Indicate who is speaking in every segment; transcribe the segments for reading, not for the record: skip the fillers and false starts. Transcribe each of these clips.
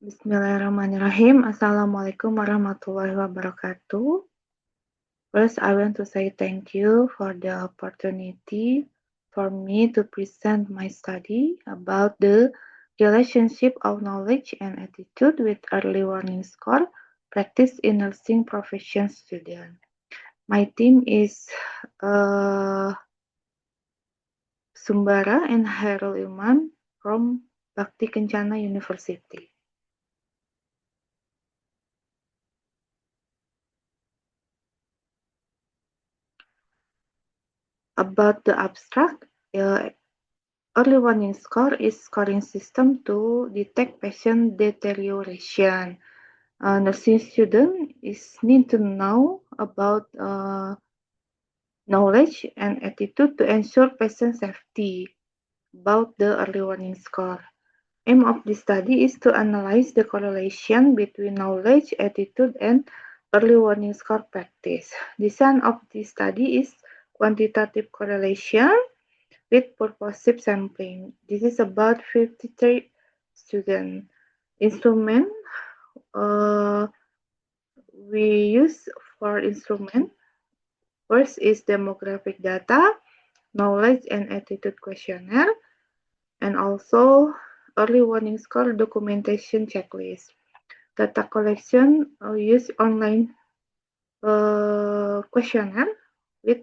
Speaker 1: Bismillahirrahmanirrahim. Assalamualaikum warahmatullahi wabarakatuh. First, I want to say thank you for the opportunity for me to present my study about the relationship of knowledge and attitude with early warning score practice in nursing profession student. My team is Sumbara and Hairul Ilman from Bakti Kencana University. About the abstract, early warning score is scoring system to detect patient deterioration. Nursing student need to know about knowledge and attitude to ensure patient safety. About the early warning score, aim of this study is to analyze the correlation between knowledge, attitude, and early warning score practice. Design of this study is quantitative correlation with purposive sampling. This is about 53 student instrument we use for instrument. First is demographic data, knowledge and attitude questionnaire, and also early warning score documentation checklist. Data collection use online questionnaire with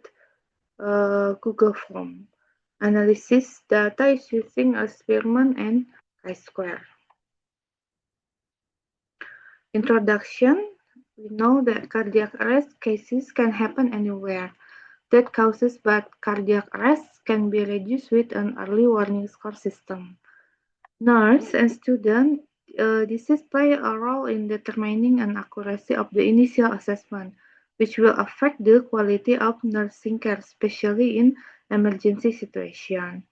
Speaker 1: Google Form. Analysis data is using a Spearman and chi-square. Introduction. We know that cardiac arrest cases can happen anywhere. Death causes by cardiac arrest can be reduced with an early warning score system. Nurse and student disease play a role in determining an accuracy of the initial assessment, which will affect the quality of nursing care, especially in emergency situation.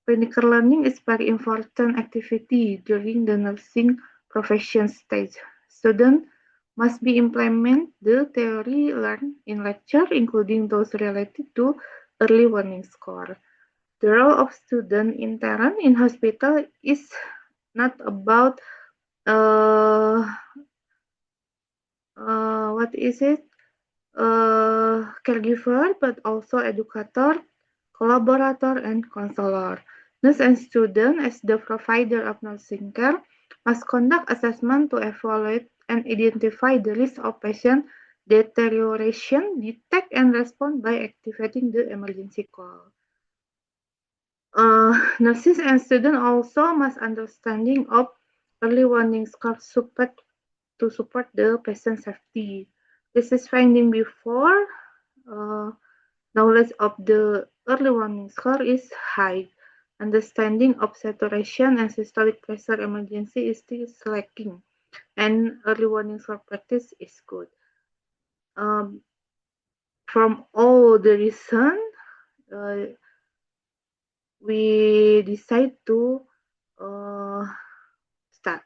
Speaker 1: Clinical learning is very important activity during the nursing profession stage. Students must be implement the theory learned in lecture, including those related to early warning score. The role of student intern in hospital is not about what is it? Caregiver, but also educator, collaborator, and counselor. Nurse and student, as the provider of nursing care, must conduct assessment to evaluate and identify the risk of patient deterioration, detect and respond by activating the emergency call. Nurses and students also must understanding of early warning score to support the patient safety. This is finding before knowledge of the early warning score is high. Understanding of saturation and systolic pressure emergency is still lacking, and early warning score practice is good. From all the reason, we decide to start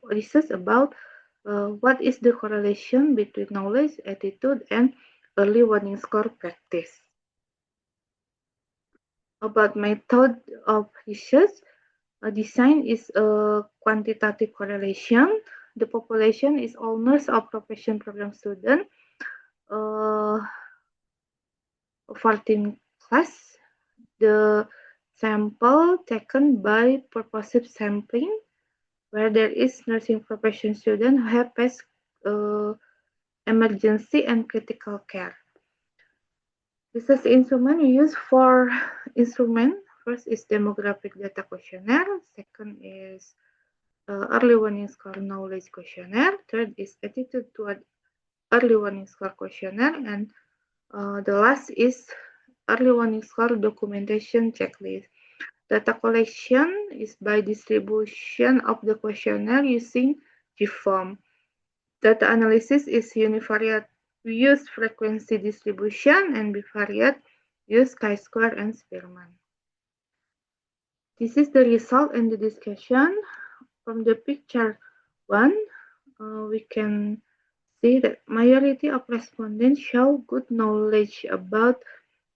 Speaker 1: research about what is the correlation between knowledge, attitude, and early warning score practice. About method of research, design is a quantitative correlation. The population is all nurse or profession program student, 14 class. The sample taken by purposive sampling, where there is nursing profession student who have passed emergency and critical care. This is instrument we use for instrument. First is demographic data questionnaire. Second is early warning score knowledge questionnaire. Third is attitude toward early warning score questionnaire. And the last is early warning score documentation checklist. Data collection is by distribution of the questionnaire using GFORM. Data analysis is univariate. We use frequency distribution, and bivariate use chi-square and Spearman. This is the result and the discussion. From the picture 1, we can see that majority of respondents show good knowledge about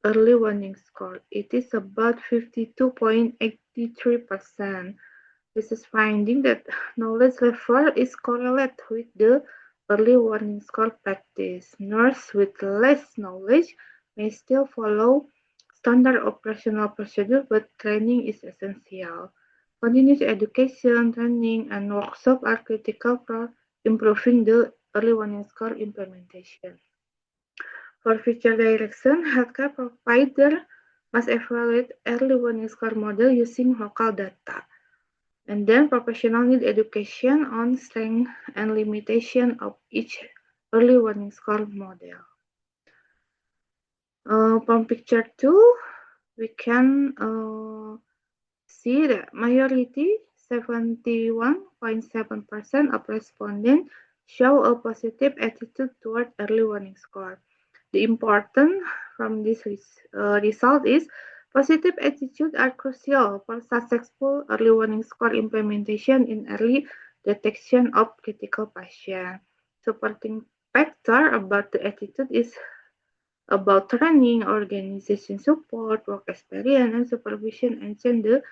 Speaker 1: early warning score. It is about 52.83%. This is finding that knowledge level is correlated with the early warning score practice. Nurses with less knowledge may still follow standard operational procedure, but training is essential. Continuous education, training, and workshop are critical for improving the early warning score implementation. For future direction, healthcare provider must evaluate early warning score model using local data. And then professional need education on strength and limitation of each early warning score model. From picture 2, we can see that majority 71.7% of respondents show a positive attitude toward early warning score. The important from this result is positive attitude are crucial for successful early warning score implementation in early detection of critical patients. Supporting factor about the attitude is about training, organization support, work experience, and supervision and the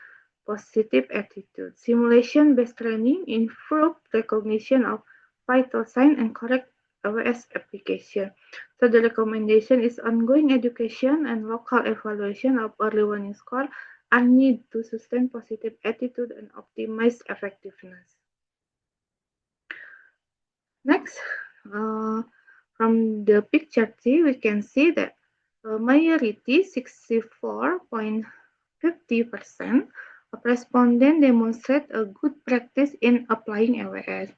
Speaker 1: positive attitude. Simulation-based training improve recognition of vital signs and correct AWS application. So the recommendation is ongoing education and local evaluation of early warning score are needed to sustain positive attitude and optimize effectiveness. Next, from the picture 3, we can see that majority 64.50% of respondents demonstrate a good practice in applying AWS,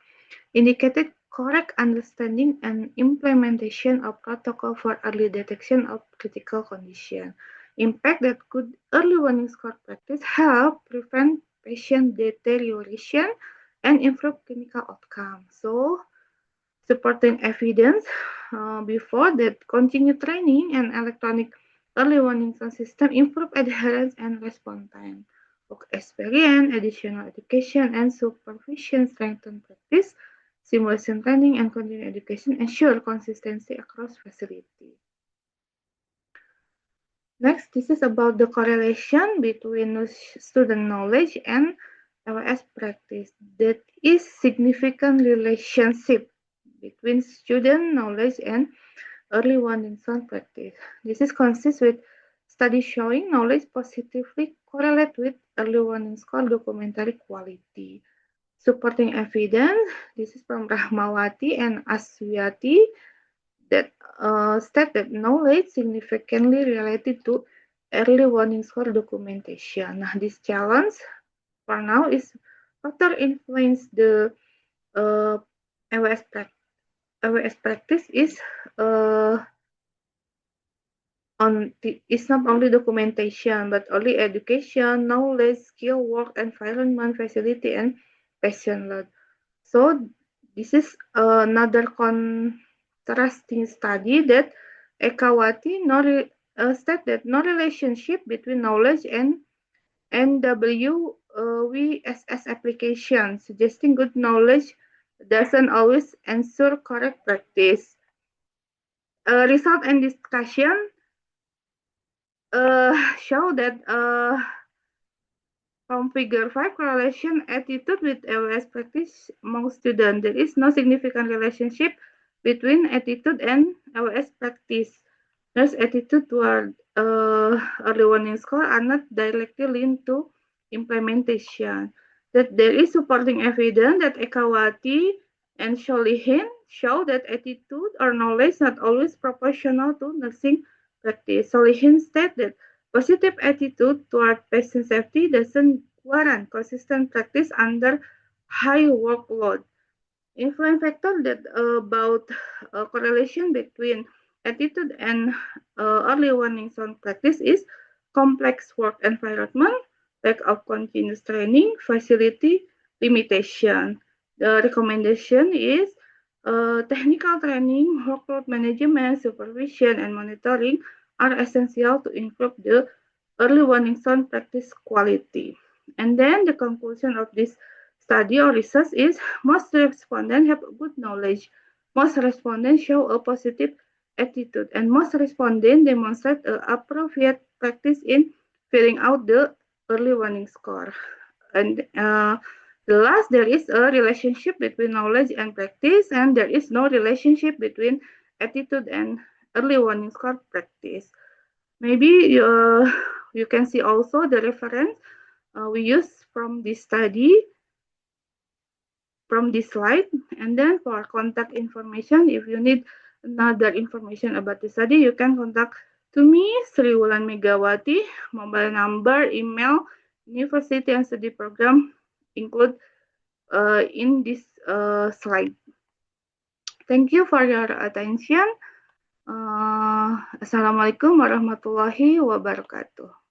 Speaker 1: indicated correct understanding and implementation of protocol for early detection of critical condition. Impact that good early warning score practice help prevent patient deterioration and improve clinical outcome. So, supporting evidence before that continued training and electronic early warning system improve adherence and response time. Work experience, additional education, and supervision strengthen practice. Simulation training and continuing education ensure consistency across facility. Next, this is about the correlation between student knowledge and LS practice. That is significant relationship between student knowledge and early warning sign practice. This is consistent with studies showing knowledge positively correlate with early warning score documentary quality. Supporting evidence, this is from Rahmawati and Aswiati that state that knowledge significantly related to early warning score documentation. Nah, this challenge for now is factor influence the uh, AWS, AWS practice is uh, it's not only documentation but only education, knowledge, skill, work environment, facility, and patient load. So this is another contrasting study that Ekawati state that no relationship between knowledge and NWVSS application, suggesting good knowledge doesn't always ensure correct practice. Result and discussion show that from figure 5 correlation attitude with AWS practice among students. There is no significant relationship between attitude and AWS practice. There's attitude toward early warning score are not directly linked to implementation. That there is supporting evidence that Ekawati and Sholihin show that attitude or knowledge not always proportional to nursing practice. Sholihin stated that positive attitude toward patient safety doesn't warrant consistent practice under high workload. Influence factor that about correlation between attitude and early warning sign practice is complex work environment, lack of continuous training, facility limitation. The recommendation is technical training, workload management, supervision, and monitoring are essential to improve the early warning sign practice quality. And then the conclusion of this study or research is most respondents have good knowledge. Most respondents show a positive attitude, and most respondents demonstrate appropriate practice in filling out the early warning score. And the last, there is a relationship between knowledge and practice, and there is no relationship between attitude and early warning score practice. Maybe you can see also the reference we use from this study, from this slide. And then for contact information, if you need another information about the study, you can contact to me, Sri Wulan Megawati. Mobile number, email, university and study program include in this slide. Thank you for your attention. Assalamualaikum warahmatullahi wabarakatuh.